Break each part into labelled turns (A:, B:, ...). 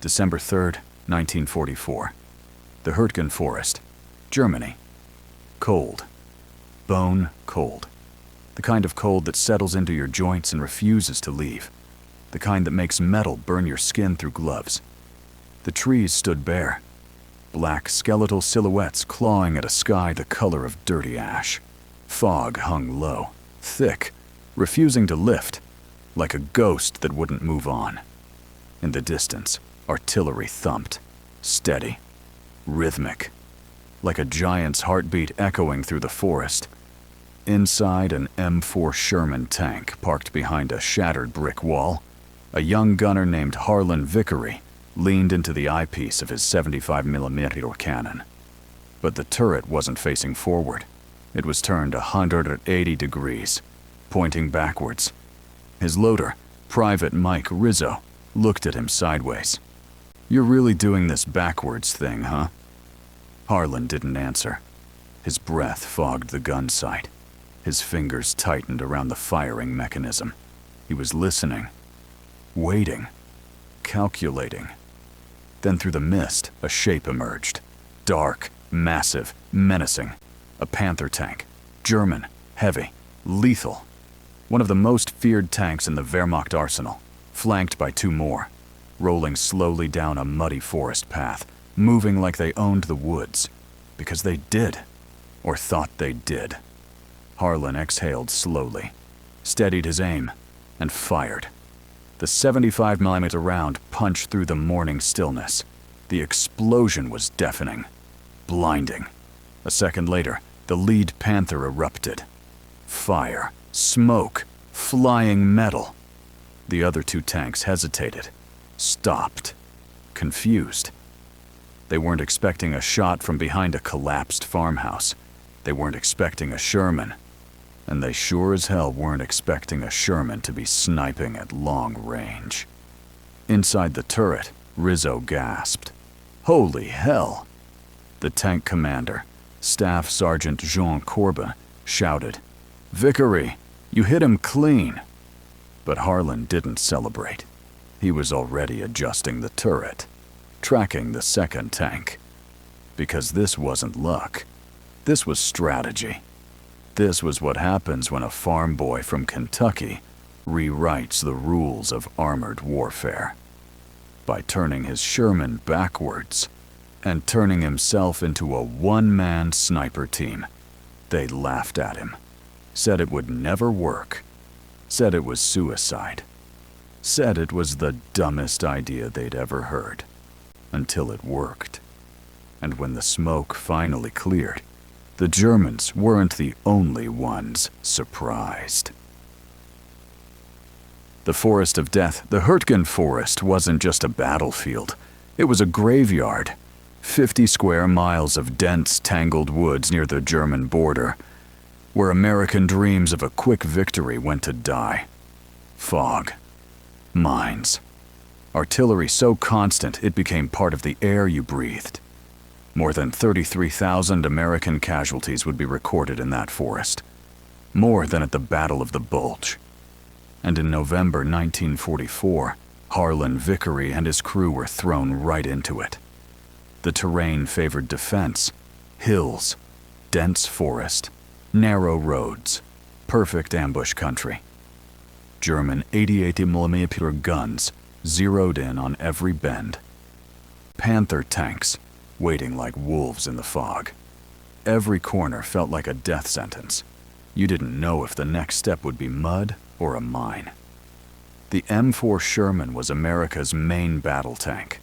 A: December 3rd, 1944. The Hürtgen Forest, Germany. Cold. Bone cold. The kind of cold that settles into your joints and refuses to leave. The kind that makes metal burn your skin through gloves. The trees stood bare. Black skeletal silhouettes clawing at a sky the color of dirty ash. Fog hung low, thick, refusing to lift, like a ghost that wouldn't move on. In the distance, artillery thumped, steady, rhythmic, like a giant's heartbeat echoing through the forest. Inside an M4 Sherman tank parked behind a shattered brick wall, a young gunner named Harlon Vickery leaned into the eyepiece of his 75mm cannon. But the turret wasn't facing forward. It was turned 180 degrees, pointing backwards. His loader, Private Mike Rizzo, looked at him sideways. "You're really doing this backwards thing, huh?" Harlan didn't answer. His breath fogged the gun sight. His fingers tightened around the firing mechanism. He was listening, waiting, calculating. Then through the mist, a shape emerged. Dark, massive, menacing. A Panther tank. German, heavy, lethal. One of the most feared tanks in the Wehrmacht arsenal, flanked by two more, rolling slowly down a muddy forest path, moving like they owned the woods. Because they did, or thought they did. Harlan exhaled slowly, steadied his aim, and fired. The 75mm round punched through the morning stillness. The explosion was deafening, blinding. A second later, the lead Panther erupted. Fire, smoke, flying metal. The other two tanks hesitated, stopped, confused. They weren't expecting a shot from behind a collapsed farmhouse. They weren't expecting a Sherman. And they sure as hell weren't expecting a Sherman to be sniping at long range. Inside the turret, Rizzo gasped. "Holy hell!" The tank commander, Staff Sergeant Jean Corbin, shouted, "Vickery, you hit him clean." But Harlan didn't celebrate. He was already adjusting the turret, tracking the second tank. Because this wasn't luck. This was strategy. This was what happens when a farm boy from Kentucky rewrites the rules of armored warfare. By turning his Sherman backwards and turning himself into a one-man sniper team. They laughed at him, said it would never work, said it was suicide, said it was the dumbest idea they'd ever heard, until it worked. And when the smoke finally cleared, the Germans weren't the only ones surprised. The Forest of Death, the Hürtgen Forest, wasn't just a battlefield. It was a graveyard. 50 square miles of dense, tangled woods near the German border, where American dreams of a quick victory went to die. Fog. Mines. Artillery so constant it became part of the air you breathed. More than 33,000 American casualties would be recorded in that forest. More than at the Battle of the Bulge. And in November 1944, Harlon Vickery and his crew were thrown right into it. The terrain favored defense. Hills, dense forest, narrow roads, perfect ambush country. German 88mm guns zeroed in on every bend. Panther tanks waiting like wolves in the fog. Every corner felt like a death sentence. You didn't know if the next step would be mud or a mine. The M4 Sherman was America's main battle tank,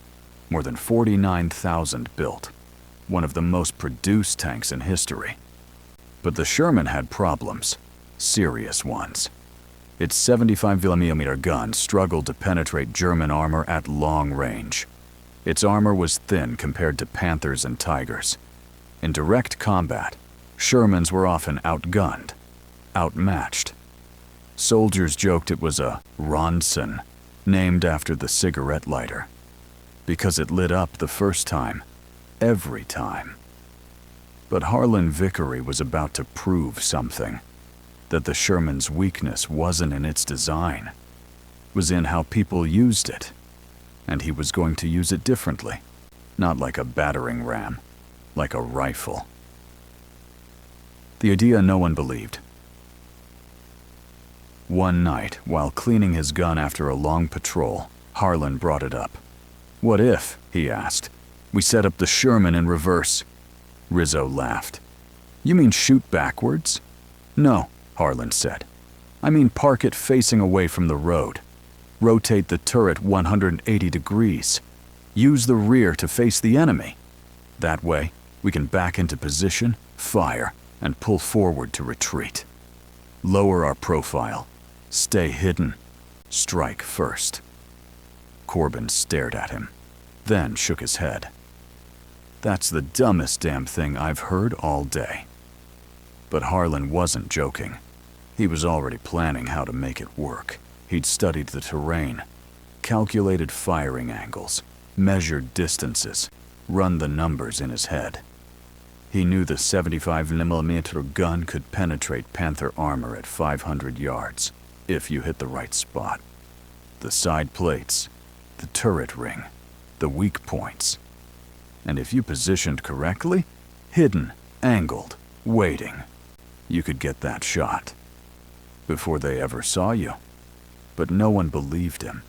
A: more than 49,000 built, one of the most produced tanks in history. But the Sherman had problems, serious ones. Its 75mm gun struggled to penetrate German armor at long range. Its armor was thin compared to Panthers and Tigers. In direct combat, Shermans were often outgunned, outmatched. Soldiers joked it was a Ronson, named after the cigarette lighter, because it lit up the first time, every time. But Harlon Vickery was about to prove something, that the Sherman's weakness wasn't in its design, was in how people used it. And he was going to use it differently. Not like a battering ram, like a rifle. The idea no one believed. One night, while cleaning his gun after a long patrol, Harlon brought it up. "What if," he asked, "we set up the Sherman in reverse?" Rizzo laughed. "You mean shoot backwards?" "No," Harlon said. "I mean park it facing away from the road. Rotate the turret 180 degrees. Use the rear to face the enemy. That way, we can back into position, fire, and pull forward to retreat. Lower our profile. Stay hidden. Strike first." Corbin stared at him, then shook his head. "That's the dumbest damn thing I've heard all day." But Harlon wasn't joking. He was already planning how to make it work. He'd studied the terrain, calculated firing angles, measured distances, run the numbers in his head. He knew the 75mm gun could penetrate Panther armor at 500 yards, if you hit the right spot. The side plates, the turret ring, the weak points. And if you positioned correctly, hidden, angled, waiting, you could get that shot. Before they ever saw you. But no one believed him.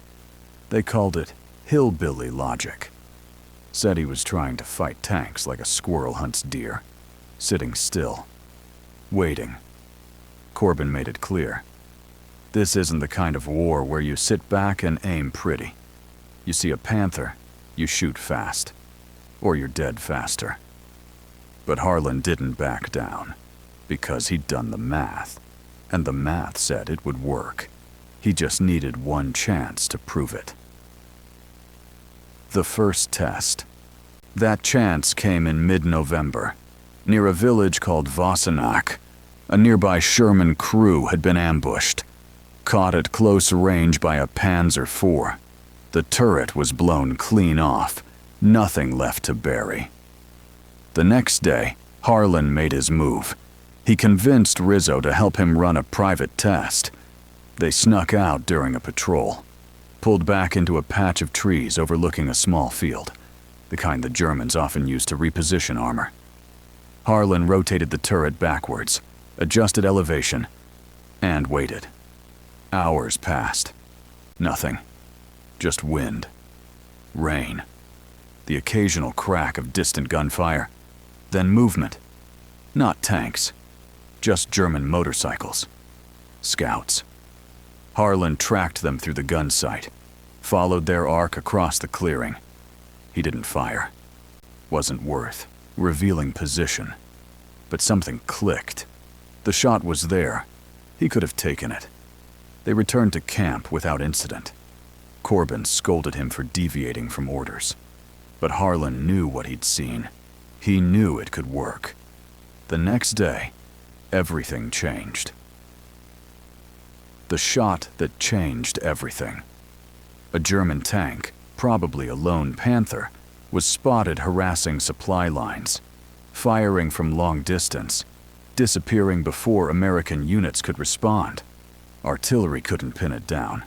A: They called it hillbilly logic. Said he was trying to fight tanks like a squirrel hunts deer, sitting still, waiting. Corbin made it clear. This isn't the kind of war where you sit back and aim pretty. You see a panther, you shoot fast, or you're dead faster. But Harlon didn't back down, because he'd done the math, and the math said it would work. He just needed one chance to prove it. The first test. That chance came in mid-November, near a village called Wassenach. A nearby Sherman crew had been ambushed, caught at close range by a Panzer IV. The turret was blown clean off, nothing left to bury. The next day, Harlon made his move. He convinced Rizzo to help him run a private test. They snuck out during a patrol, pulled back into a patch of trees overlooking a small field, the kind the Germans often use to reposition armor. Harlon rotated the turret backwards, adjusted elevation, and waited. Hours passed. Nothing. Just wind. Rain. The occasional crack of distant gunfire. Then movement. Not tanks. Just German motorcycles. Scouts. Harlon tracked them through the gun sight, followed their arc across the clearing. He didn't fire. Wasn't worth revealing position. But something clicked. The shot was there. He could have taken it. They returned to camp without incident. Corbin scolded him for deviating from orders. But Harlon knew what he'd seen. He knew it could work. The next day, everything changed. The shot that changed everything. A German tank, probably a lone Panther, was spotted harassing supply lines, firing from long distance, disappearing before American units could respond. Artillery couldn't pin it down.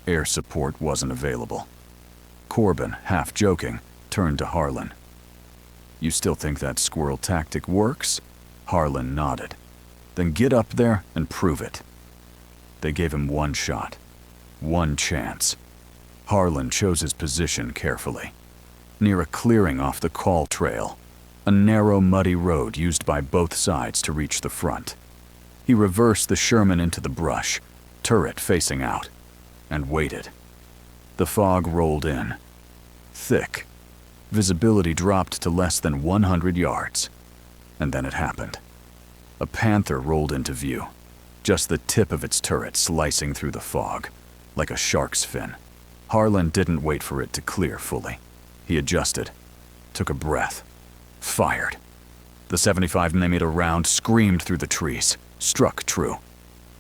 A: Air support wasn't available. Corbin, half joking, turned to Harlon. "You still think that squirrel tactic works?" Harlon nodded. "Then get up there and prove it." They gave him one shot, one chance. Harlon chose his position carefully. Near a clearing off the call trail, a narrow, muddy road used by both sides to reach the front. He reversed the Sherman into the brush, turret facing out, and waited. The fog rolled in. Thick. Visibility dropped to less than 100 yards. And then it happened. A Panther rolled into view, just the tip of its turret slicing through the fog, like a shark's fin. Harlon didn't wait for it to clear fully. He adjusted, took a breath, fired. The 75mm round screamed through the trees, struck true.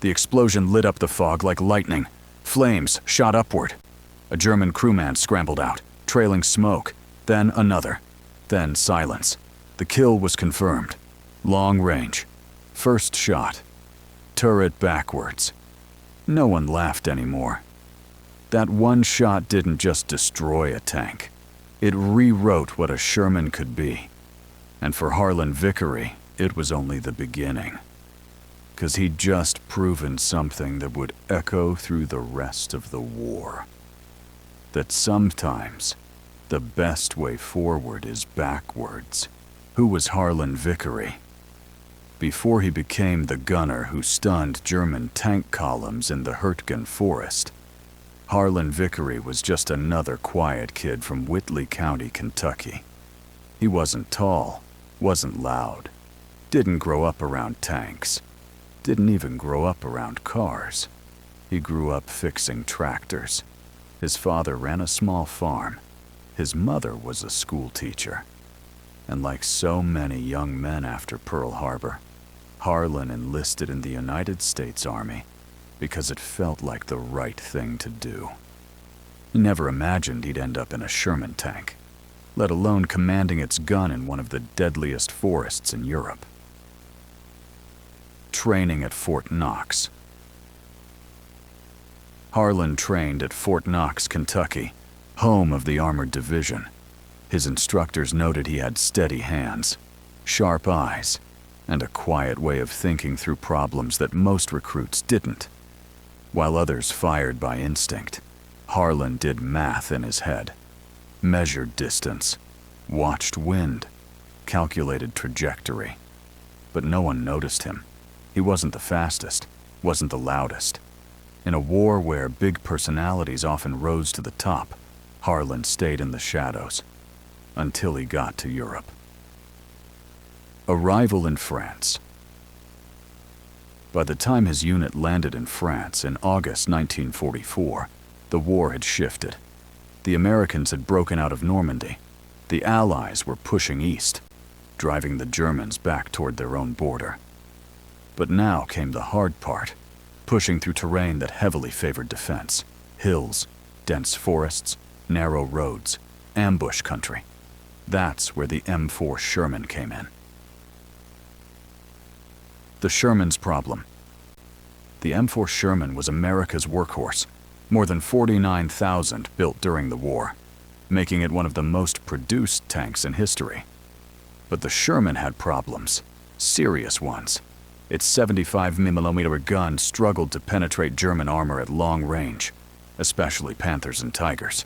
A: The explosion lit up the fog like lightning. Flames shot upward. A German crewman scrambled out, trailing smoke, then another, then silence. The kill was confirmed. Long range. First shot. Turret backwards. No one laughed anymore. That one shot didn't just destroy a tank. It rewrote what a Sherman could be. And for Harlon Vickery, it was only the beginning. 'Cause he'd just proven something that would echo through the rest of the war. That sometimes, the best way forward is backwards. Who was Harlon Vickery? Before he became the gunner who stunned German tank columns in the Hürtgen Forest, Harlon Vickery was just another quiet kid from Whitley County, Kentucky. He wasn't tall, wasn't loud, didn't grow up around tanks, didn't even grow up around cars. He grew up fixing tractors. His father ran a small farm. His mother was a school teacher. And like so many young men after Pearl Harbor, Harlon enlisted in the United States Army because it felt like the right thing to do. He never imagined he'd end up in a Sherman tank, let alone commanding its gun in one of the deadliest forests in Europe. Training at Fort Knox. Harlon trained at Fort Knox, Kentucky, home of the Armored Division. His instructors noted he had steady hands, sharp eyes, and a quiet way of thinking through problems that most recruits didn't. While others fired by instinct, Harlon did math in his head, measured distance, watched wind, calculated trajectory. But no one noticed him. He wasn't the fastest, wasn't the loudest. In a war where big personalities often rose to the top, Harlon stayed in the shadows until he got to Europe. Arrival in France. By the time his unit landed in France in August 1944, the war had shifted. The Americans had broken out of Normandy. The Allies were pushing east, driving the Germans back toward their own border. But now came the hard part, pushing through terrain that heavily favored defense. Hills, dense forests, narrow roads, ambush country. That's where the M4 Sherman came in. The Sherman's problem. The M4 Sherman was America's workhorse, more than 49,000 built during the war, making it one of the most produced tanks in history. But the Sherman had problems, serious ones. Its 75mm gun struggled to penetrate German armor at long range, especially Panthers and Tigers.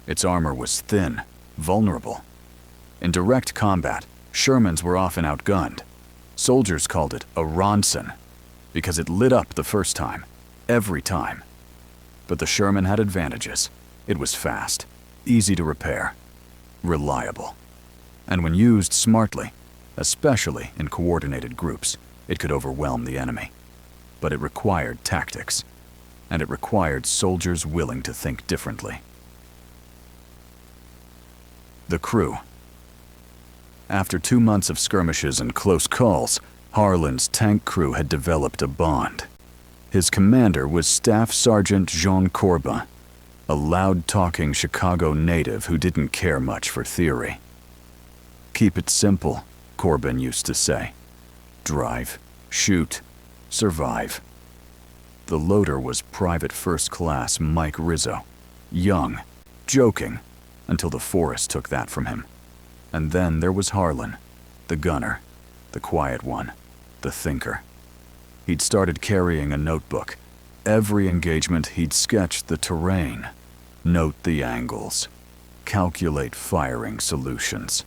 A: Its armor was thin, vulnerable. In direct combat, Shermans were often outgunned. Soldiers called it a Ronson because it lit up the first time, every time. But the Sherman had advantages. It was fast, easy to repair, reliable. And when used smartly, especially in coordinated groups, it could overwhelm the enemy. But it required tactics, and it required soldiers willing to think differently. The crew. After 2 months of skirmishes and close calls, Harlon's tank crew had developed a bond. His commander was Staff Sergeant Jean Corbin, a loud-talking Chicago native who didn't care much for theory. "Keep it simple," Corbin used to say. "Drive, shoot, survive." The loader was Private First Class Mike Rizzo, young, joking, until the forest took that from him. And then there was Harlon, the gunner, the quiet one, the thinker. He'd started carrying a notebook. Every engagement he'd sketch the terrain, note the angles, calculate firing solutions.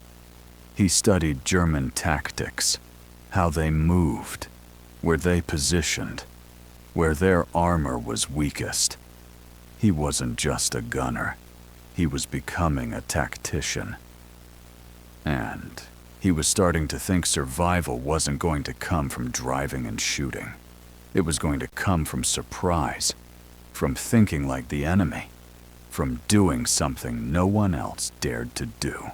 A: He studied German tactics, how they moved, where they positioned, where their armor was weakest. He wasn't just a gunner. He was becoming a tactician. And he was starting to think survival wasn't going to come from driving and shooting. It was going to come from surprise, from thinking like the enemy, from doing something no one else dared to do.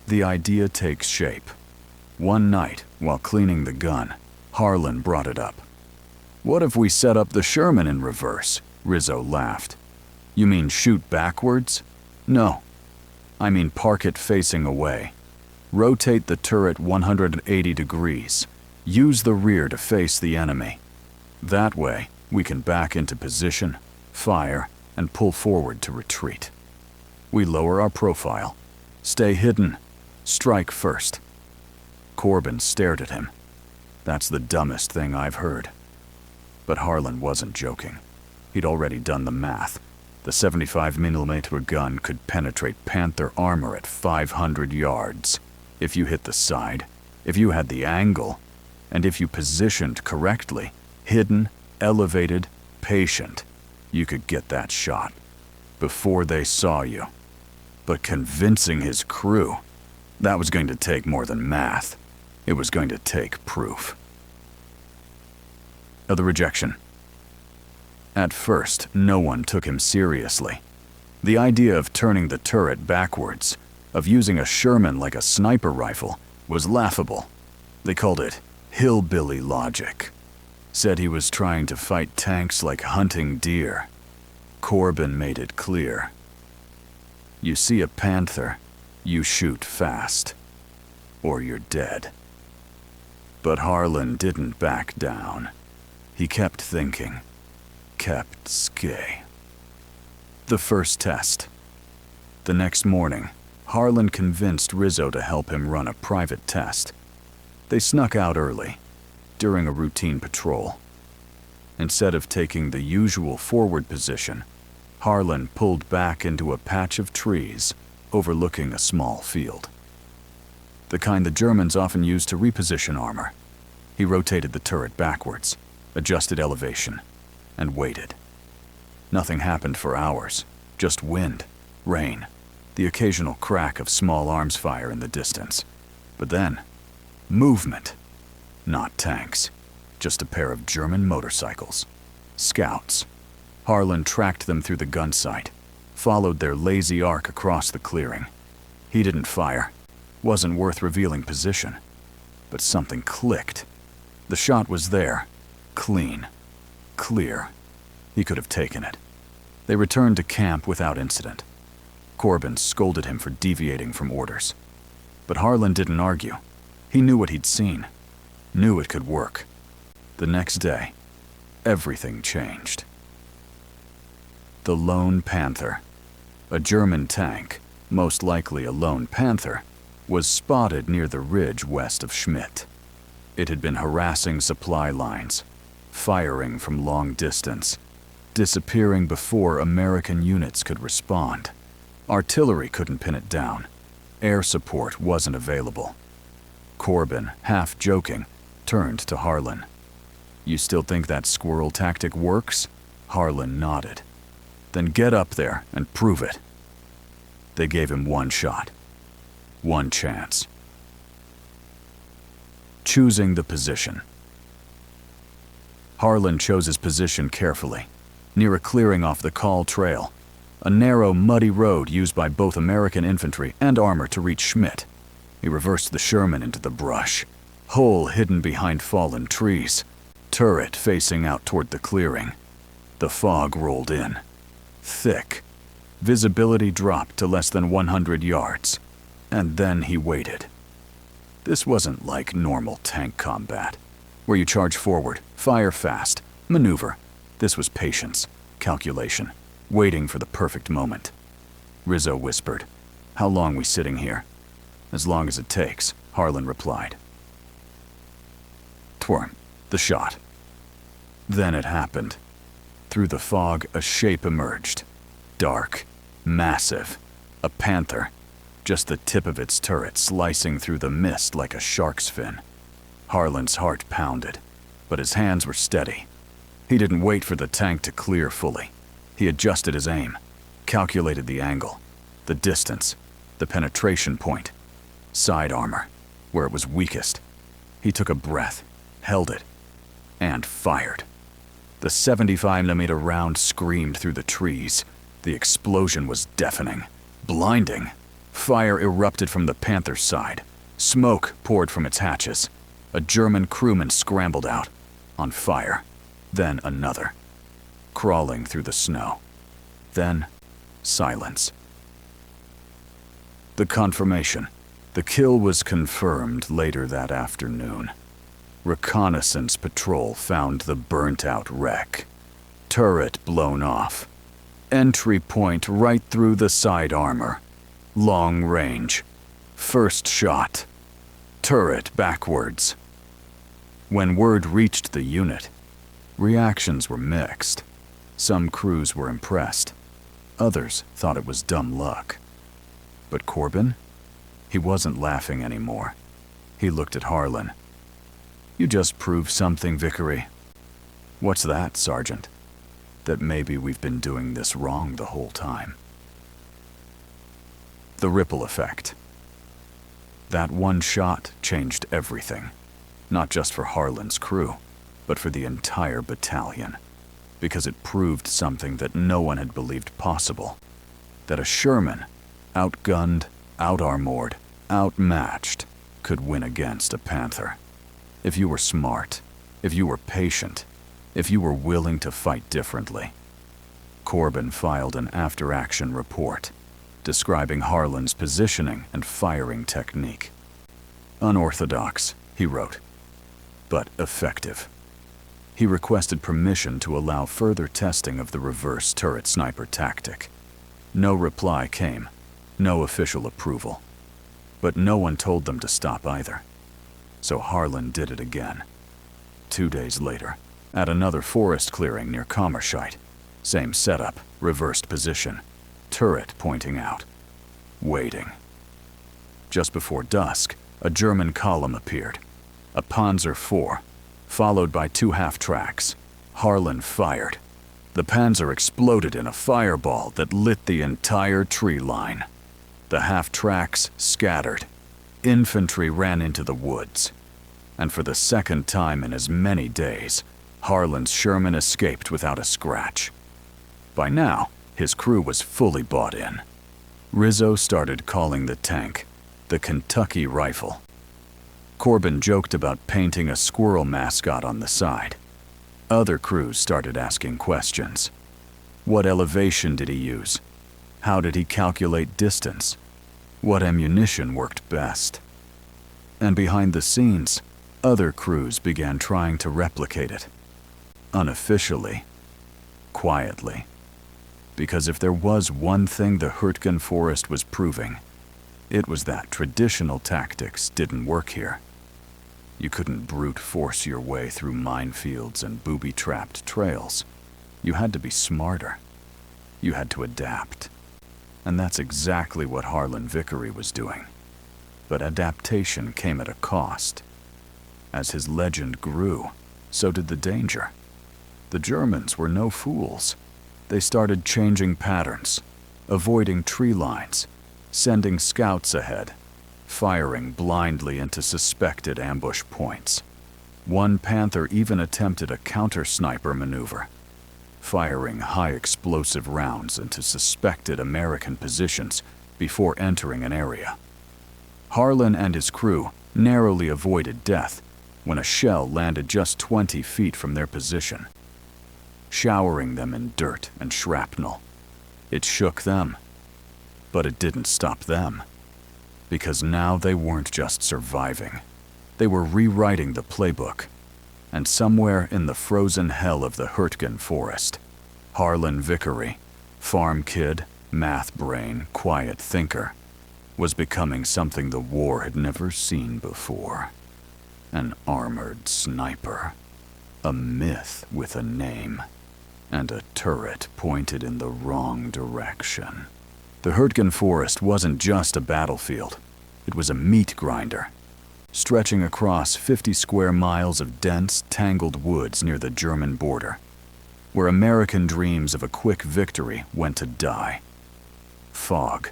A: The idea takes shape. One night, while cleaning the gun, Harlon brought it up. "What if we set up the Sherman in reverse?" Rizzo laughed. "You mean shoot backwards?" "No. I mean park it facing away. Rotate the turret 180 degrees. Use the rear to face the enemy. That way, We can back into position, fire, and pull forward to retreat. We lower our profile, stay hidden, strike first. Corbin stared at him. That's the dumbest thing I've heard. But Harlon wasn't joking. He'd already done the math. The 75mm gun could penetrate Panther armor at 500 yards. If you hit the side, if you had the angle, and if you positioned correctly, hidden, elevated, patient, you could get that shot before they saw you. But convincing his crew, that was going to take more than math. It was going to take proof. Of the rejection. At first, no one took him seriously. The idea of turning the turret backwards, of using a Sherman like a sniper rifle, was laughable. They called it hillbilly logic. Said he was trying to fight tanks like hunting deer. Corbin made it clear. You see a Panther, you shoot fast, or you're dead. But Harlon didn't back down. He kept thinking, kept skay. The first test. The next morning, Harlon convinced Rizzo to help him run a private test. They snuck out early, during a routine patrol. Instead of taking the usual forward position, Harlon pulled back into a patch of trees overlooking a small field. The kind the Germans often use to reposition armor. He rotated the turret backwards, adjusted elevation, and waited. Nothing happened for hours, just wind, rain, the occasional crack of small arms fire in the distance. But then, movement. Not tanks, just a pair of German motorcycles. Scouts. Harlon tracked them through the gun sight, followed their lazy arc across the clearing. He didn't fire. Wasn't worth revealing position. But something clicked. The shot was there. Clean. Clear. He could have taken it. They returned to camp without incident. Corbin scolded him for deviating from orders. But Harlon didn't argue. He knew what he'd seen. Knew it could work. The next day, everything changed. The Lone Panther, a German tank, most likely a Lone Panther, was spotted near the ridge west of Schmidt. It had been harassing supply lines, firing from long distance, disappearing before American units could respond. Artillery couldn't pin it down. Air support wasn't available. Corbin, half joking, turned to Harlon. You still think that squirrel tactic works? Harlon nodded. Then get up there and prove it. They gave him one shot. One chance. Choosing the position. Harlon chose his position carefully, near a clearing off the Call Trail, a narrow, muddy road used by both American infantry and armor to reach Schmidt. He reversed the Sherman into the brush, hole hidden behind fallen trees, turret facing out toward the clearing. The fog rolled in. Thick. Visibility dropped to less than 100 yards. And then he waited. This wasn't like normal tank combat, where you charge forward, fire fast, maneuver. This was patience, calculation, waiting for the perfect moment. Rizzo whispered, "How long we sitting here?" "As long as it takes," Harlon replied. Twerm, the shot. Then it happened. Through the fog, a shape emerged. Dark, massive, a panther, just the tip of its turret slicing through the mist like a shark's fin. Harlon's heart pounded, but his hands were steady. He didn't wait for the tank to clear fully. He adjusted his aim, calculated the angle, the distance, the penetration point, side armor, where it was weakest. He took a breath, held it, and fired. The 75mm round screamed through the trees. The explosion was deafening, blinding. Fire erupted from the Panther's side. Smoke poured from its hatches. A German crewman scrambled out, on fire. Then another, crawling through the snow. Then silence. The confirmation. The kill was confirmed later that afternoon. Reconnaissance patrol found the burnt-out wreck. turret blown off. Entry point right through the side armor. Long range. First shot. Turret backwards. When word reached the unit, reactions were mixed. Some crews were impressed. Others thought it was dumb luck. But Corbin? He wasn't laughing anymore. He looked at Harlon. "You just proved something, Vickery." "What's that, Sergeant?" "That maybe we've been doing this wrong the whole time." The ripple effect. That one shot changed everything. Not just for Harlon's crew, but for the entire battalion. Because it proved something that no one had believed possible. That a Sherman, outgunned, out-armored, outmatched, could win against a Panther. If you were smart, if you were patient, if you were willing to fight differently. Corbin filed an after-action report describing Harlon's positioning and firing technique. "Unorthodox," he wrote, "but effective." He requested permission to allow further testing of the reverse turret sniper tactic. No reply came, no official approval. But no one told them to stop either. So Harlon did it again. 2 days later, at another forest clearing near Kammerscheid. Same setup, reversed position, turret pointing out. Waiting. Just before dusk, a German column appeared. A Panzer IV, followed by 2 half-tracks. Harlon fired. The Panzer exploded in a fireball that lit the entire tree line. The half-tracks scattered. Infantry ran into the woods. And for the second time in as many days, Harlon's Sherman escaped without a scratch. By now, his crew was fully bought in. Rizzo started calling the tank the Kentucky Rifle. Corbin joked about painting a squirrel mascot on the side. Other crews started asking questions. What elevation did he use? How did he calculate distance? What ammunition worked best? And behind the scenes, other crews began trying to replicate it. Unofficially. Quietly. Because if there was one thing the Hürtgen Forest was proving, it was that traditional tactics didn't work here. You couldn't brute force your way through minefields and booby-trapped trails. You had to be smarter. You had to adapt. And that's exactly what Harlon Vickery was doing. But adaptation came at a cost. As his legend grew, so did the danger. The Germans were no fools. They started changing patterns, avoiding tree lines, sending scouts ahead, firing blindly into suspected ambush points. One Panther even attempted a counter-sniper maneuver, firing high-explosive rounds into suspected American positions before entering an area. Harlon and his crew narrowly avoided death when a shell landed just 20 feet from their position, showering them in dirt and shrapnel. It shook them, but it didn't stop them. Because now they weren't just surviving. They were rewriting the playbook. And somewhere in the frozen hell of the Hürtgen Forest, Harlon Vickery, farm kid, math brain, quiet thinker, was becoming something the war had never seen before. An armored sniper. A myth with a name. And a turret pointed in the wrong direction. The Hürtgen Forest wasn't just a battlefield. It was a meat grinder, stretching across 50 square miles of dense, tangled woods near the German border, where American dreams of a quick victory went to die. Fog.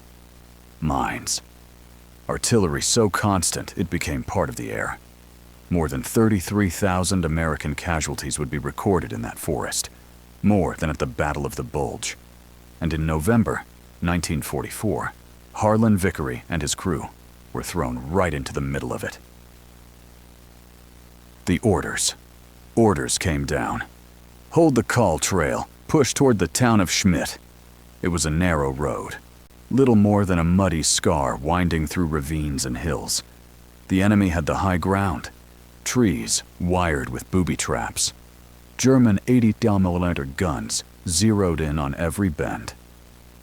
A: Mines. Artillery so constant it became part of the air. More than 33,000 American casualties would be recorded in that forest, more than at the Battle of the Bulge. And in November 1944, Harlon Vickery and his crew were thrown right into the middle of it. The orders. Orders came down. Hold the call trail, push toward the town of Schmidt. It was a narrow road, little more than a muddy scar winding through ravines and hills. The enemy had the high ground, trees wired with booby traps. German 80mm guns zeroed in on every bend.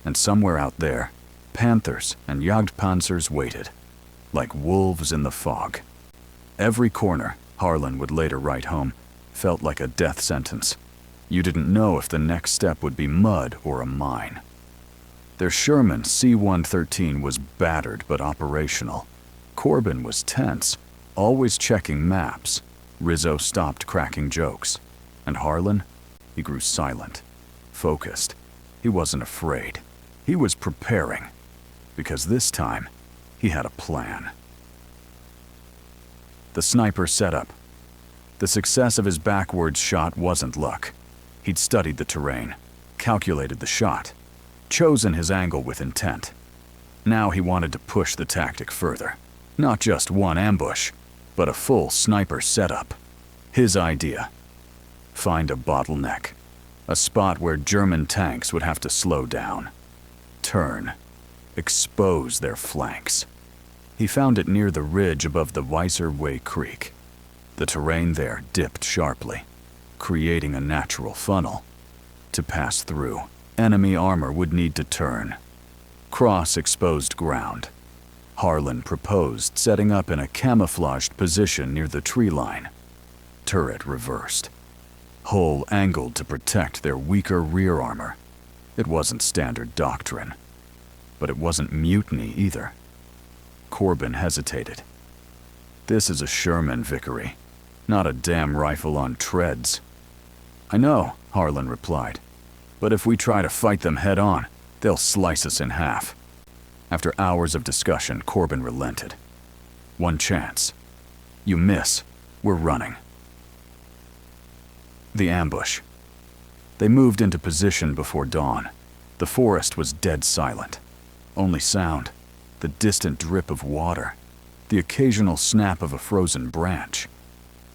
A: And somewhere out there, Panthers and Jagdpanzers waited, like wolves in the fog. Every corner, Harlon would later write home, felt like a death sentence. You didn't know if the next step would be mud or a mine. Their Sherman C-113 was battered but operational. Corbin was tense, always checking maps. Rizzo stopped cracking jokes. And Harlon? He grew silent, focused. He wasn't afraid. He was preparing. Because this time, he had a plan. The sniper set up. The success of his backwards shot wasn't luck. He'd studied the terrain, calculated the shot, chosen his angle with intent. Now he wanted to push the tactic further. Not just one ambush, but a full sniper setup. His idea. Find a bottleneck. A spot where German tanks would have to slow down. Turn. Expose their flanks. He found it near the ridge above the Weißer Creek. The terrain there dipped sharply, creating a natural funnel. To pass through, enemy armor would need to turn. Cross exposed ground. Harlon proposed setting up in a camouflaged position near the tree line. Turret reversed. Hull angled to protect their weaker rear armor. It wasn't standard doctrine. But it wasn't mutiny either. Corbin hesitated. This is a Sherman, Vickery, not a damn rifle on treads. I know, Harlon replied, but if we try to fight them head on, they'll slice us in half. After hours of discussion, Corbin relented. One chance. You miss, we're running. The ambush. They moved into position before dawn. The forest was dead silent. Only sound, the distant drip of water, the occasional snap of a frozen branch.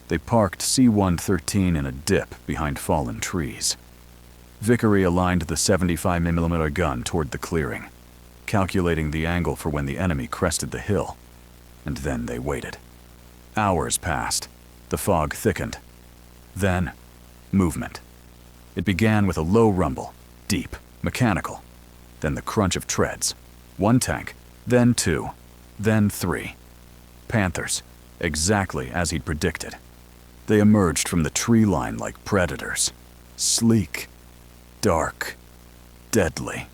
A: They parked C-113 in a dip behind fallen trees. Vickery aligned the 75mm gun toward the clearing, calculating the angle for when the enemy crested the hill. And then they waited. Hours passed. The fog thickened. Then, movement. It began with a low rumble, deep, mechanical. Then the crunch of treads. One tank, then two, then three. Panthers, exactly as he'd predicted. They emerged from the tree line like predators. Sleek, dark, deadly.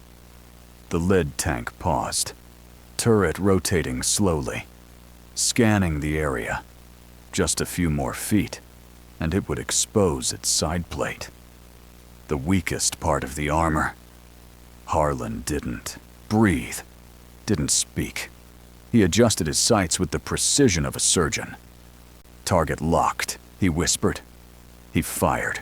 A: The lead tank paused, turret rotating slowly, scanning the area. Just a few more feet, and it would expose its side plate. The weakest part of the armor. Harlon didn't breathe, didn't speak. He adjusted his sights with the precision of a surgeon. Target locked, he whispered. He fired.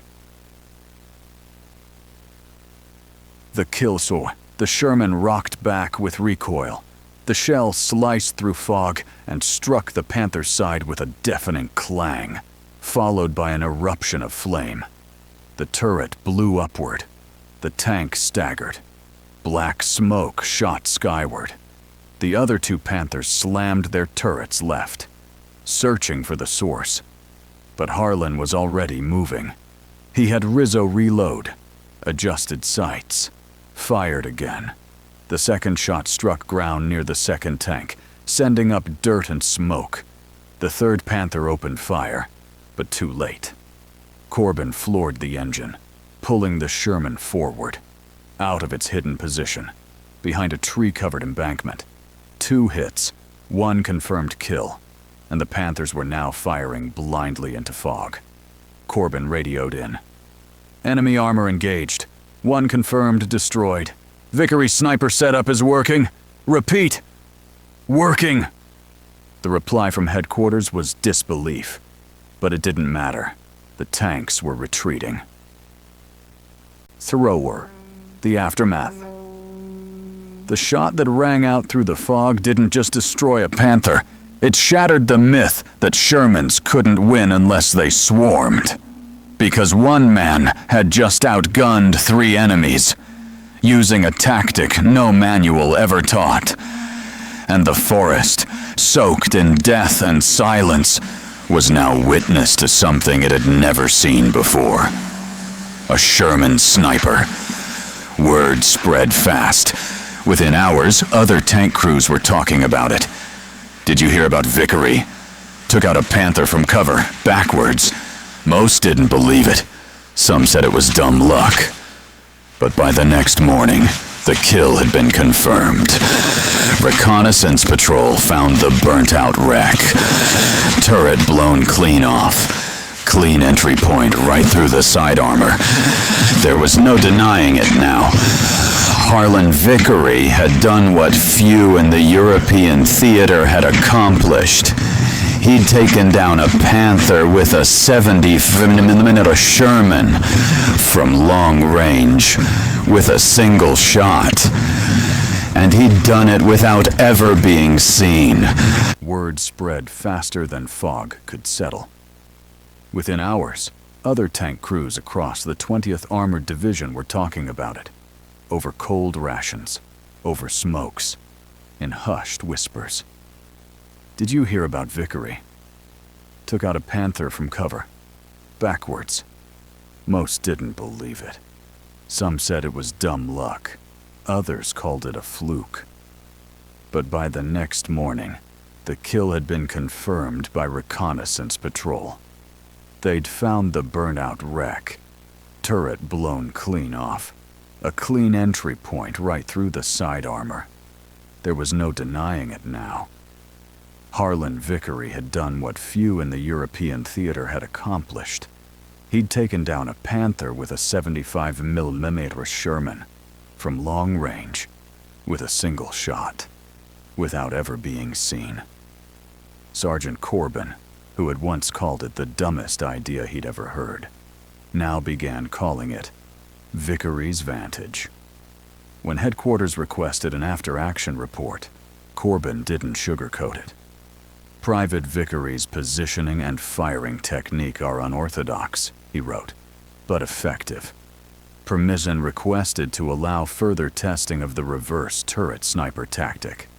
A: The kill saw. The Sherman rocked back with recoil. The shell sliced through fog and struck the Panther's side with a deafening clang, followed by an eruption of flame. The turret blew upward. The tank staggered. Black smoke shot skyward. The other two Panthers slammed their turrets left, searching for the source. But Harlon was already moving. He had Rizzo reload, adjusted sights, fired again. The second shot struck ground near the second tank, sending up dirt and smoke. The third Panther opened fire, but too late. Corbin floored the engine, pulling the Sherman forward, out of its hidden position, behind a tree-covered embankment. 2 hits, 1 confirmed kill, and the Panthers were now firing blindly into fog. Corbin radioed in. Enemy armor engaged. 1 confirmed destroyed. Vickery's sniper setup is working. Repeat. Working. The reply from headquarters was disbelief. But it didn't matter. The tanks were retreating. Thrower. The aftermath. The shot that rang out through the fog didn't just destroy a Panther. It shattered the myth that Shermans couldn't win unless they swarmed. Because one man had just outgunned 3 enemies, using a tactic no manual ever taught. And the forest, soaked in death and silence, was now witness to something it had never seen before. A Sherman sniper. Word spread fast. Within hours, other tank crews were talking about it. Did you hear about Vickery? Took out a Panther from cover, backwards. Most didn't believe it. Some said it was dumb luck. But by the next morning, the kill had been confirmed. Reconnaissance patrol found the burnt-out wreck. Turret blown clean off. Clean entry point right through the side armor. There was no denying it now. Harlon Vickery had done what few in the European theater had accomplished. He'd taken down a Panther with a 70mm Sherman from long range with a single shot. And he'd done it without ever being seen. Word spread faster than fog could settle. Within hours, other tank crews across the 20th Armored Division were talking about it. Over cold rations, over smokes, in hushed whispers. Did you hear about Vickery? Took out a Panther from cover, backwards. Most didn't believe it. Some said it was dumb luck. Others called it a fluke. But by the next morning, the kill had been confirmed by reconnaissance patrol. They'd found the burnt-out wreck, turret blown clean off, a clean entry point right through the side armor. There was no denying it now. Harlon Vickery had done what few in the European theater had accomplished. He'd taken down a Panther with a 75mm Sherman from long range with a single shot, without ever being seen. Sergeant Corbin, who had once called it the dumbest idea he'd ever heard, now began calling it Vickery's Vantage. When headquarters requested an after-action report, Corbin didn't sugarcoat it. Private Vickery's positioning and firing technique are unorthodox, he wrote, but effective. Permission requested to allow further testing of the reverse turret sniper tactic.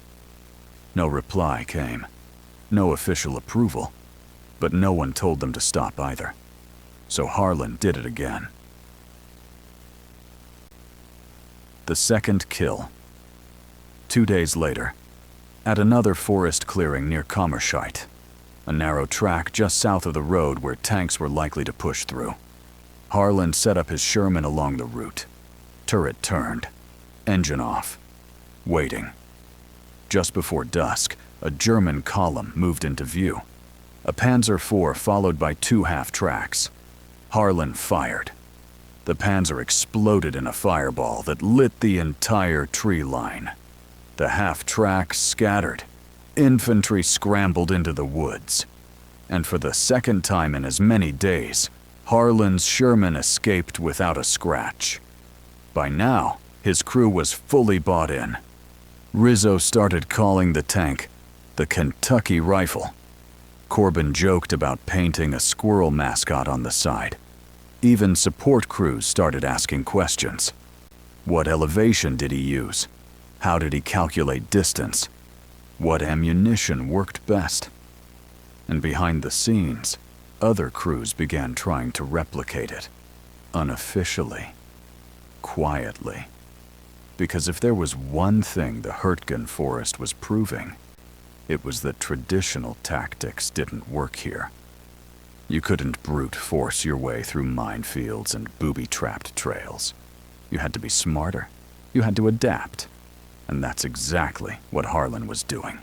A: No reply came. No official approval. But no one told them to stop either. So Harlon did it again. The second kill. 2 days later, at another forest clearing near Kammerscheid, a narrow track just south of the road where tanks were likely to push through, Harlon set up his Sherman along the route. Turret turned, engine off, waiting. Just before dusk, a German column moved into view. A Panzer IV followed by 2 half-tracks. Harlon fired. The Panzer exploded in a fireball that lit the entire tree line. The half-tracks scattered. Infantry scrambled into the woods. And for the second time in as many days, Harlon's Sherman escaped without a scratch. By now, his crew was fully bought in. Rizzo started calling the tank the Kentucky Rifle. Corbin joked about painting a squirrel mascot on the side. Even support crews started asking questions. What elevation did he use? How did he calculate distance? What ammunition worked best? And behind the scenes, other crews began trying to replicate it. Unofficially. Quietly. Because if there was one thing the Hürtgen Forest was proving, it was that traditional tactics didn't work here. You couldn't brute force your way through minefields and booby-trapped trails. You had to be smarter. You had to adapt. And that's exactly what Harlon was doing.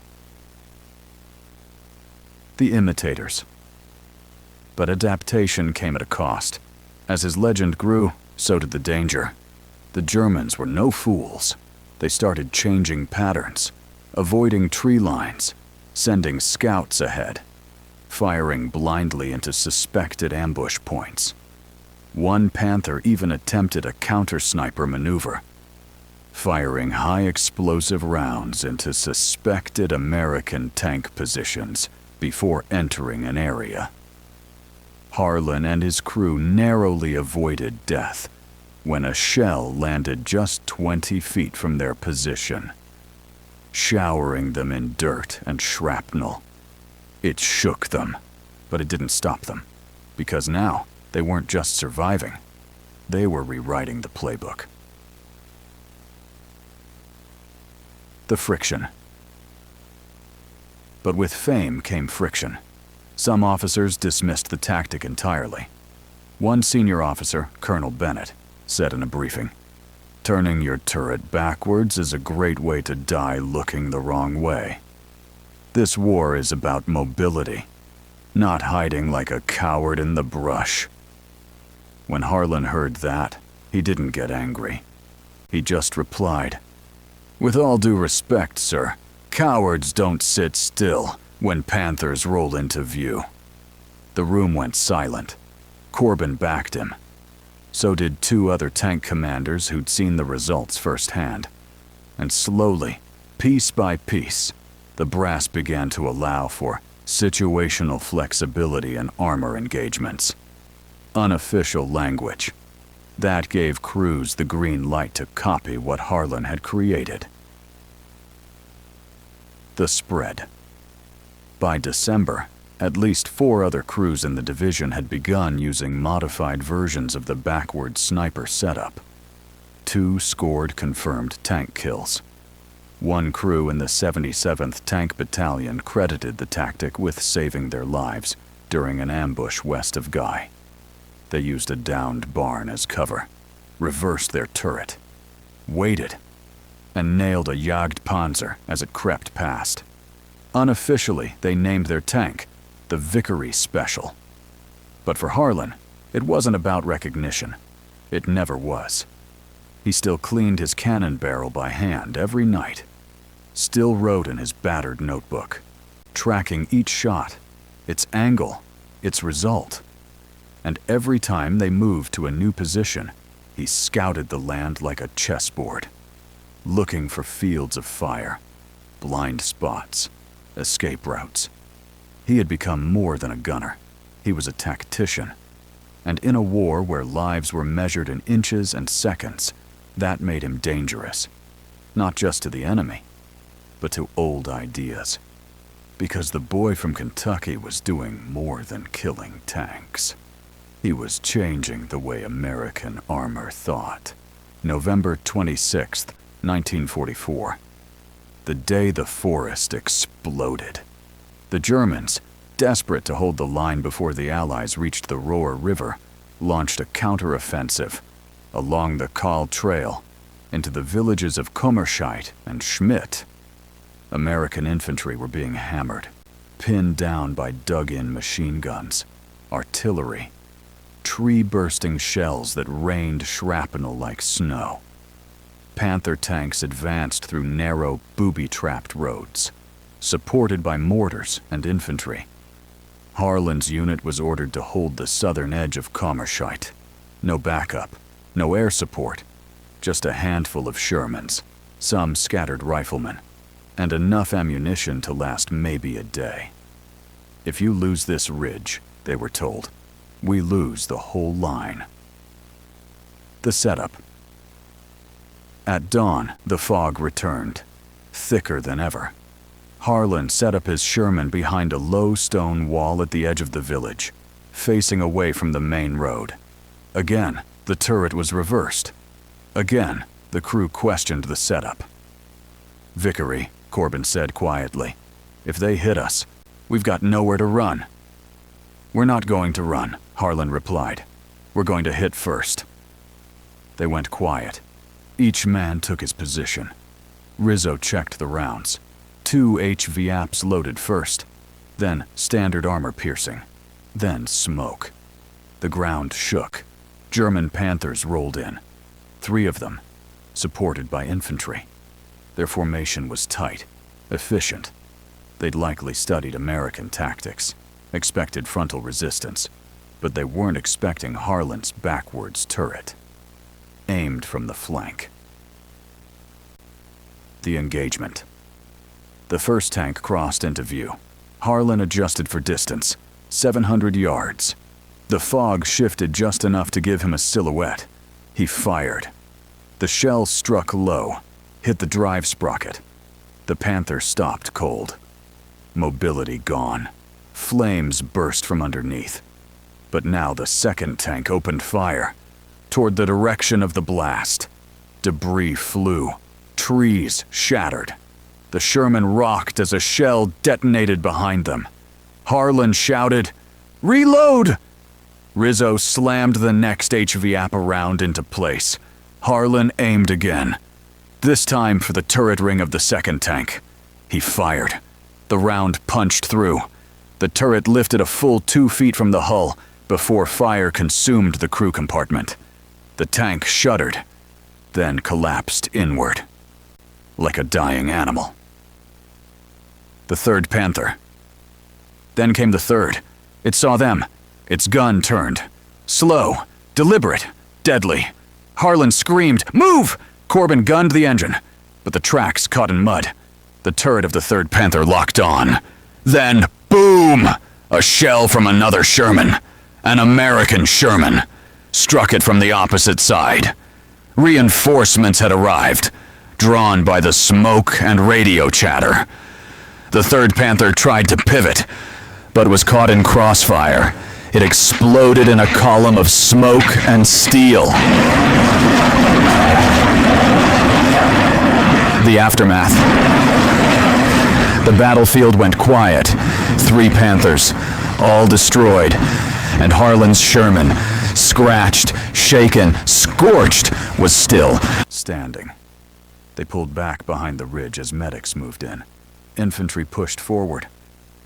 A: The imitators. But adaptation came at a cost. As his legend grew, so did the danger. The Germans were no fools. They started changing patterns, avoiding tree lines, sending scouts ahead, firing blindly into suspected ambush points. One Panther even attempted a counter-sniper maneuver, firing high-explosive rounds into suspected American tank positions before entering an area. Harlon and his crew narrowly avoided death when a shell landed just 20 feet from their position, showering them in dirt and shrapnel. It shook them, but it didn't stop them, because now they weren't just surviving. They were rewriting the playbook. The friction. But with fame came friction. Some officers dismissed the tactic entirely. One senior officer, Colonel Bennett, said in a briefing, "Turning your turret backwards is a great way to die looking the wrong way. This war is about mobility, not hiding like a coward in the brush." When Harlon heard that, he didn't get angry. He just replied, "With all due respect, sir, cowards don't sit still when Panthers roll into view." The room went silent. Corbin backed him. So did two other tank commanders who'd seen the results firsthand. And slowly, piece by piece, the brass began to allow for situational flexibility in armor engagements. Unofficial language. That gave crews the green light to copy what Harlon had created. The spread. By December, at least 4 other crews in the division had begun using modified versions of the backward sniper setup. 2 scored confirmed tank kills. 1 crew in the 77th Tank Battalion credited the tactic with saving their lives during an ambush west of Guy. They used a downed barn as cover, reversed their turret, waited, and nailed a Jagdpanzer as it crept past. Unofficially, they named their tank the Vickery Special. But for Harlon, it wasn't about recognition. It never was. He still cleaned his cannon barrel by hand every night, still wrote in his battered notebook, tracking each shot, its angle, its result. And every time they moved to a new position, he scouted the land like a chessboard, looking for fields of fire, blind spots, escape routes. He had become more than a gunner. He was a tactician. And in a war where lives were measured in inches and seconds, that made him dangerous. Not just to the enemy, but to old ideas. Because the boy from Kentucky was doing more than killing tanks. He was changing the way American armor thought. November 26th, 1944. The day the forest exploded. The Germans, desperate to hold the line before the Allies reached the Roer River, launched a counteroffensive along the Kahl Trail into the villages of Kommerscheid and Schmidt. American infantry were being hammered, pinned down by dug-in machine guns, artillery, tree-bursting shells that rained shrapnel like snow. Panther tanks advanced through narrow, booby-trapped roads, supported by mortars and infantry. Harlon's unit was ordered to hold the southern edge of Kommerscheid. No backup, no air support, just a handful of Shermans, some scattered riflemen, and enough ammunition to last maybe a day. If you lose this ridge, they were told, we lose the whole line. The setup. At dawn, the fog returned, thicker than ever. Harlon set up his Sherman behind a low stone wall at the edge of the village, facing away from the main road. Again, the turret was reversed. Again, the crew questioned the setup. "Vickery," Corbin said quietly, "if they hit us, we've got nowhere to run." "We're not going to run," Harlon replied. "We're going to hit first." They went quiet. Each man took his position. Rizzo checked the rounds. 2 HVAPs loaded first, then standard armor piercing, then smoke. The ground shook. German Panthers rolled in. 3 of them, supported by infantry. Their formation was tight, efficient. They'd likely studied American tactics, expected frontal resistance, but they weren't expecting Harlon's backwards turret. Aimed from the flank. The engagement. The first tank crossed into view. Harlon adjusted for distance, 700 yards. The fog shifted just enough to give him a silhouette. He fired. The shell struck low, hit the drive sprocket. The Panther stopped cold. Mobility gone. Flames burst from underneath. But now the second tank opened fire. toward the direction of the blast. Debris flew. Trees shattered. The Sherman rocked as a shell detonated behind them. Harlon shouted, "Reload!" Rizzo slammed the next HVAP round into place. Harlon aimed again, this time for the turret ring of the second tank. He fired. The round punched through. The turret lifted a full 2 feet from the hull before fire consumed the crew compartment. The tank shuddered, then collapsed inward, like a dying animal. The third Panther. Then came the third. It saw them. Its gun turned. Slow, deliberate, deadly. Harlon screamed, "Move!" Corbin gunned the engine, but the tracks caught in mud. The turret of the third Panther locked on. Then, boom! A shell from another Sherman. An American Sherman. Struck it from the opposite side. Reinforcements had arrived, drawn by the smoke and radio chatter. The third Panther tried to pivot, but was caught in crossfire. It exploded in a column of smoke and steel. The aftermath. The battlefield went quiet. 3 Panthers, all destroyed, and Harlon's Sherman, scratched, shaken, scorched, was still standing. They pulled back behind the ridge as medics moved in. Infantry pushed forward.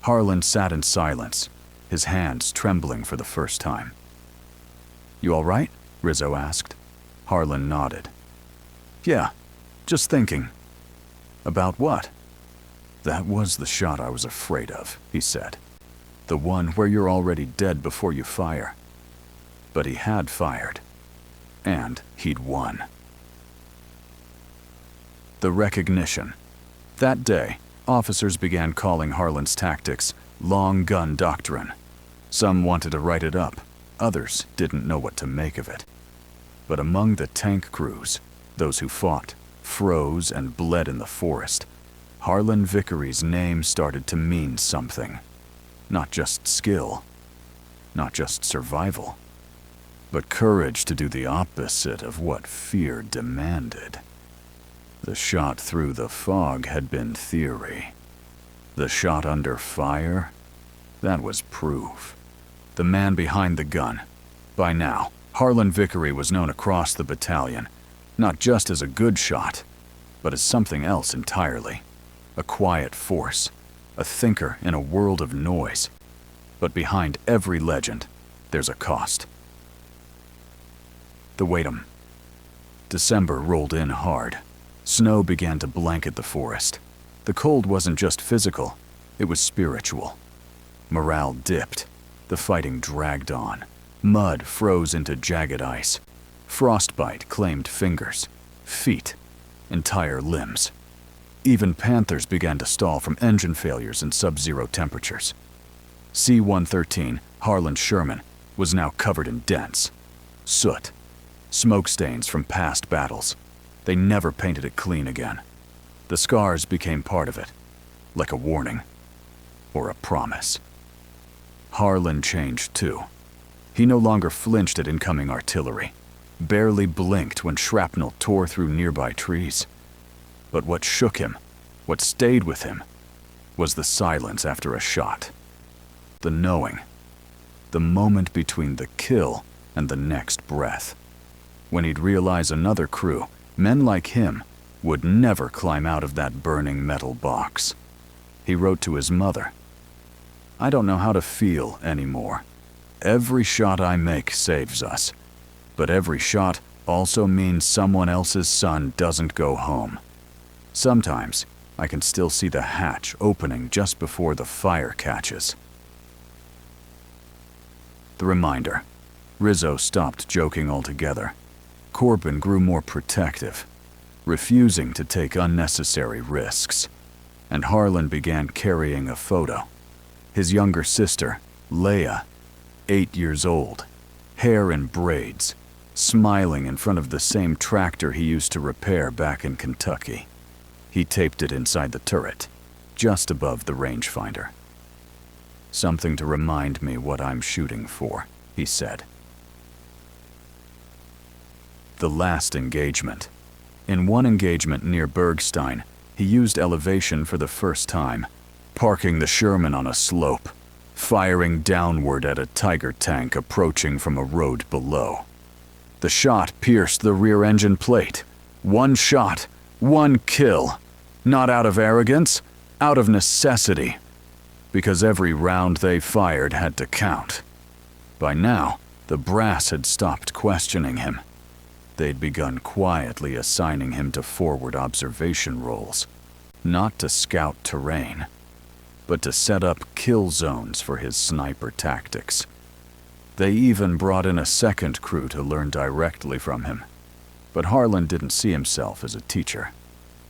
A: Harlon sat in silence, his hands trembling for the first time. "You all right?" Rizzo asked. Harlon nodded. "Yeah, just thinking." "About what?" "That was the shot I was afraid of," he said. "The one where you're already dead before you fire." But he had fired, and he'd won. The recognition. That day, officers began calling Harlon's tactics long gun doctrine. Some wanted to write it up, others didn't know what to make of it. But among the tank crews, those who fought, froze, and bled in the forest, Harlon Vickery's name started to mean something. Not just skill, not just survival, but courage to do the opposite of what fear demanded. The shot through the fog had been theory. The shot under fire, that was proof. The man behind the gun. By now, Harlon Vickery was known across the battalion, not just as a good shot, but as something else entirely. A quiet force, a thinker in a world of noise. But behind every legend, there's a cost. The Waitem. December rolled in hard. Snow began to blanket the forest. The cold wasn't just physical, it was spiritual. Morale dipped. The fighting dragged on. Mud froze into jagged ice. Frostbite claimed fingers, feet, entire limbs. Even Panthers began to stall from engine failures and sub-zero temperatures. C-113, Harlon Sherman, was now covered in dents. Soot. Smoke stains from past battles. They never painted it clean again. The scars became part of it, like a warning, or a promise. Harlon changed too. He no longer flinched at incoming artillery, barely blinked when shrapnel tore through nearby trees. But what shook him, what stayed with him, was the silence after a shot. The knowing. The moment between the kill and the next breath. When he'd realize another crew, men like him, would never climb out of that burning metal box. He wrote to his mother, "I don't know how to feel anymore. Every shot I make saves us, but every shot also means someone else's son doesn't go home. Sometimes I can still see the hatch opening just before the fire catches." The reminder. Rizzo stopped joking altogether. Corbin grew more protective, refusing to take unnecessary risks. And Harlon began carrying a photo. His younger sister, Leia, 8 years old, hair in braids, smiling in front of the same tractor he used to repair back in Kentucky. He taped it inside the turret, just above the rangefinder. "Something to remind me what I'm shooting for," he said. The last engagement. In one engagement near Bergstein, he used elevation for the first time, parking the Sherman on a slope, firing downward at a Tiger tank approaching from a road below. The shot pierced the rear engine plate. One shot, one kill. Not out of arrogance, out of necessity. Because every round they fired had to count. By now, the brass had stopped questioning him. They'd begun quietly assigning him to forward observation roles, not to scout terrain, but to set up kill zones for his sniper tactics. They even brought in a second crew to learn directly from him. But Harlon didn't see himself as a teacher.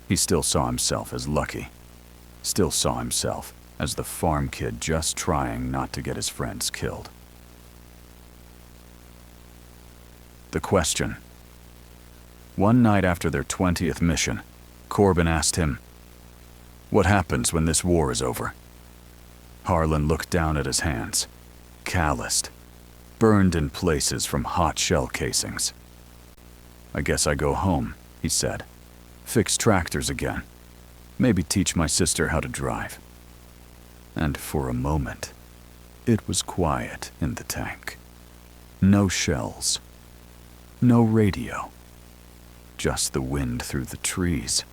A: He still saw himself as lucky. Still saw himself as the farm kid just trying not to get his friends killed. The question. One night after their 20th mission, Corbin asked him, "What happens when this war is over?" Harlon looked down at his hands, calloused, burned in places from hot shell casings. "I guess I go home," he said. "Fix tractors again. Maybe teach my sister how to drive." And for a moment, it was quiet in the tank. No shells. No radio. Just the wind through the trees.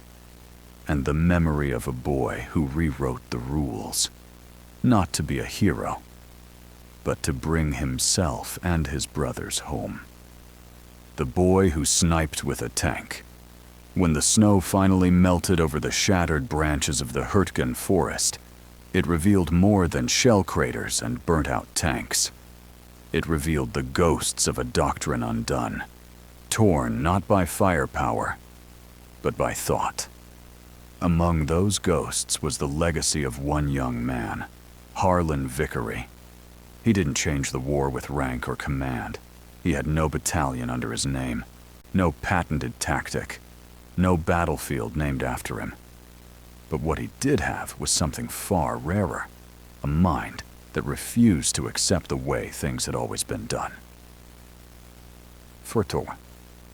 A: And the memory of a boy who rewrote the rules. Not to be a hero, but to bring himself and his brothers home. The boy who sniped with a tank. When the snow finally melted over the shattered branches of the Hürtgen Forest, it revealed more than shell craters and burnt-out tanks. It revealed the ghosts of a doctrine undone, torn not by firepower, but by thought. Among those ghosts was the legacy of one young man, Harlon Vickery. He didn't change the war with rank or command. He had no battalion under his name, no patented tactic, no battlefield named after him. But what he did have was something far rarer, a mind that refused to accept the way things had always been done. Furtor,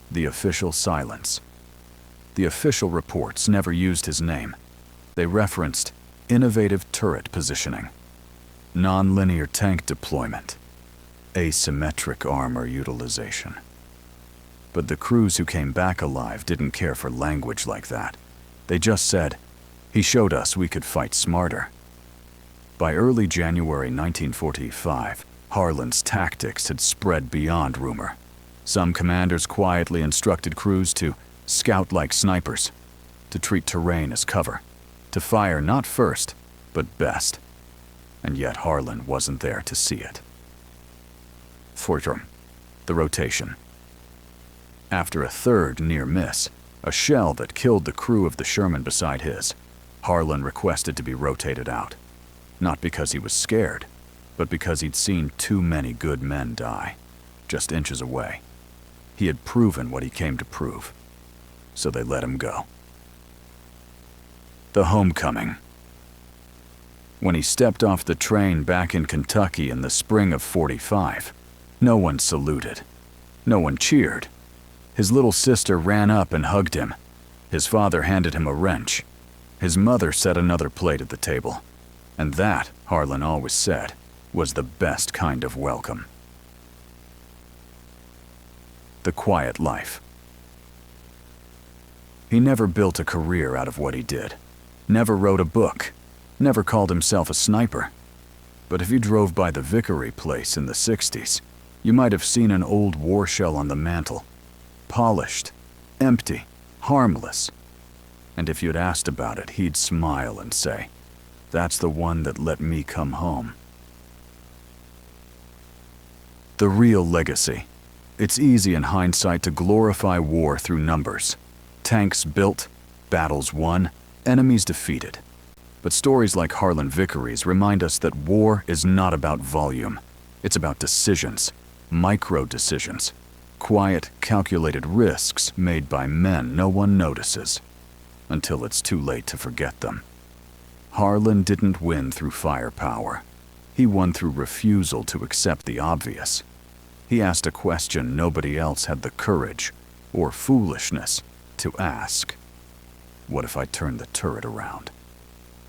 A: the official silence. The official reports never used his name. They referenced innovative turret positioning, non-linear tank deployment, asymmetric armor utilization. But the crews who came back alive didn't care for language like that. They just said, "He showed us we could fight smarter." By early January 1945, Harlon's tactics had spread beyond rumor. Some commanders quietly instructed crews to scout like snipers, to treat terrain as cover, to fire not first, but best. And yet Harlon wasn't there to see it. Fortrum, the rotation. After a third near miss, a shell that killed the crew of the Sherman beside his, Harlon requested to be rotated out. Not because he was scared, but because he'd seen too many good men die, just inches away. He had proven what he came to prove, so they let him go. The homecoming. When he stepped off the train back in Kentucky in the spring of '45, no one saluted. No one cheered. His little sister ran up and hugged him. His father handed him a wrench. His mother set another plate at the table. And that, Harlon always said, was the best kind of welcome. The quiet life. He never built a career out of what he did. Never wrote a book. Never called himself a sniper. But if you drove by the Vickery place in the '60s, you might have seen an old war shell on the mantel. Polished, empty, harmless. And if you'd asked about it, he'd smile and say, "That's the one that let me come home." The real legacy. It's easy in hindsight to glorify war through numbers. Tanks built, battles won, enemies defeated. But stories like Harlon Vickery's remind us that war is not about volume. It's about decisions, micro-decisions, quiet, calculated risks made by men no one notices, until it's too late to forget them. Harlon didn't win through firepower. He won through refusal to accept the obvious. He asked a question nobody else had the courage or foolishness to ask, what if I turned the turret around?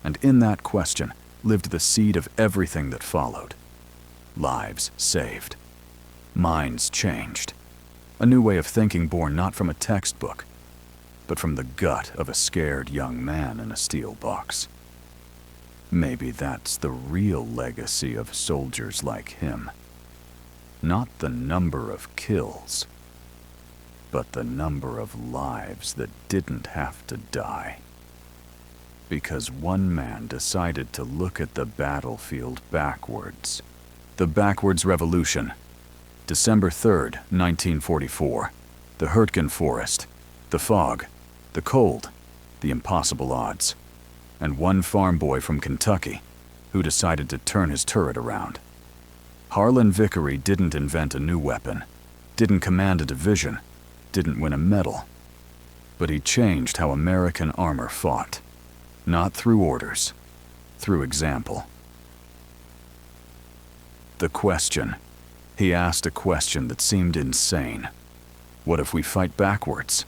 A: And in that question lived the seed of everything that followed. Lives saved. Minds changed. A new way of thinking born not from a textbook, but from the gut of a scared young man in a steel box. Maybe that's the real legacy of soldiers like him. Not the number of kills, but the number of lives that didn't have to die. Because one man decided to look at the battlefield backwards. The Backwards Revolution. December 3rd, 1944. The Hürtgen Forest. The fog. The cold. The impossible odds. And one farm boy from Kentucky who decided to turn his turret around. Harlon Vickery didn't invent a new weapon, didn't command a division, didn't win a medal. But he changed how American armor fought. Not through orders, through example. The question. He asked a question that seemed insane. What if we fight backwards?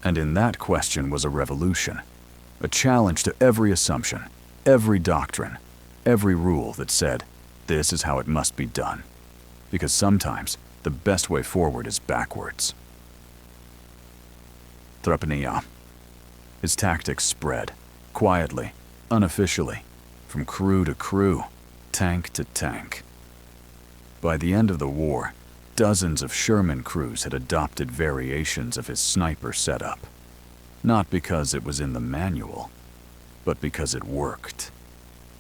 A: And in that question was a revolution. A challenge to every assumption, every doctrine, every rule that said, this is how it must be done. Because sometimes the best way forward is backwards. Trapania. His tactics spread, quietly, unofficially, from crew to crew, tank to tank. By the end of the war, dozens of Sherman crews had adopted variations of his sniper setup. Not because it was in the manual, but because it worked.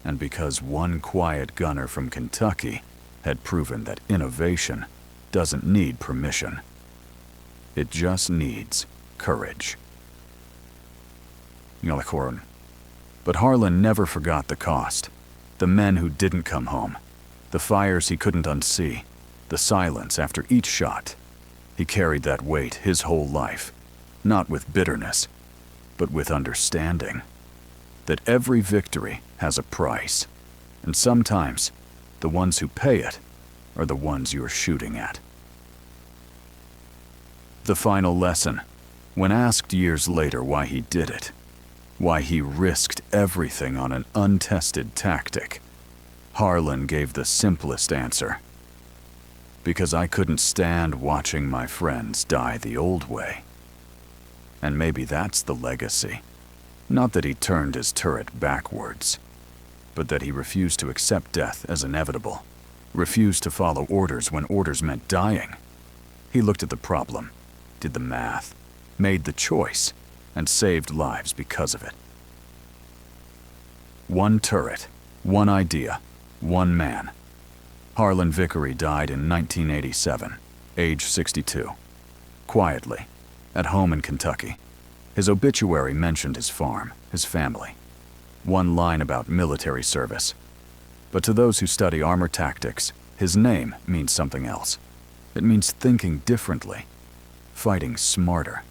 A: And because one quiet gunner from Kentucky had proven that innovation doesn't need permission. It just needs courage. But Harlon never forgot the cost. The men who didn't come home. The fires he couldn't unsee. The silence after each shot. He carried that weight his whole life. Not with bitterness, but with understanding. That every victory has a price. And sometimes, the ones who pay it are the ones you're shooting at. The final lesson. When asked years later why he did it, why he risked everything on an untested tactic, Harlon gave the simplest answer. Because I couldn't stand watching my friends die the old way. And maybe that's the legacy. Not that he turned his turret backwards, but that he refused to accept death as inevitable, refused to follow orders when orders meant dying. He looked at the problem, did the math, made the choice, and saved lives because of it. One turret, one idea, one man. Harlon Vickery died in 1987, age 62. Quietly, at home in Kentucky. His obituary mentioned his farm, his family. One line about military service. But to those who study armor tactics, his name means something else. It means thinking differently, fighting smarter,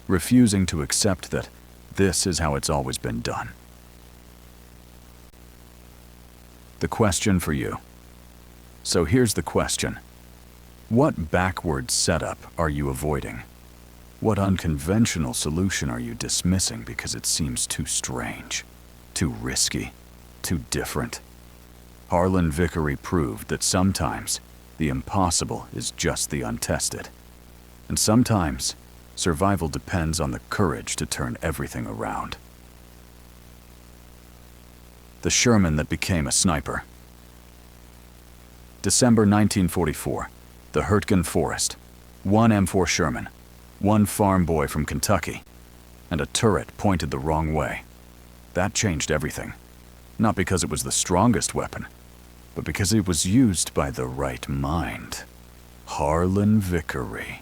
A: refusing to accept that this is how it's always been done. The question for you. So here's the question. What backwards setup are you avoiding? What unconventional solution are you dismissing because it seems too strange, too risky, too different? Harlon Vickery proved that sometimes the impossible is just the untested. And sometimes survival depends on the courage to turn everything around. The Sherman that became a sniper. December 1944, the Hürtgen Forest, one M4 Sherman, one farm boy from Kentucky, and a turret pointed the wrong way. That changed everything. Not because it was the strongest weapon, but because it was used by the right mind. Harlon Vickery,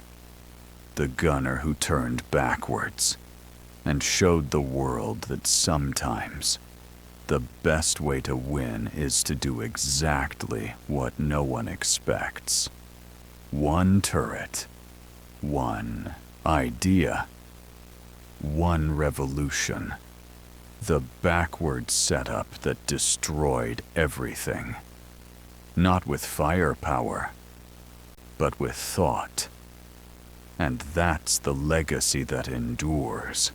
A: the gunner who turned backwards and showed the world that sometimes the best way to win is to do exactly what no one expects. One turret, one idea, one revolution. The backward setup that destroyed everything. Not with firepower, but with thought. And that's the legacy that endures.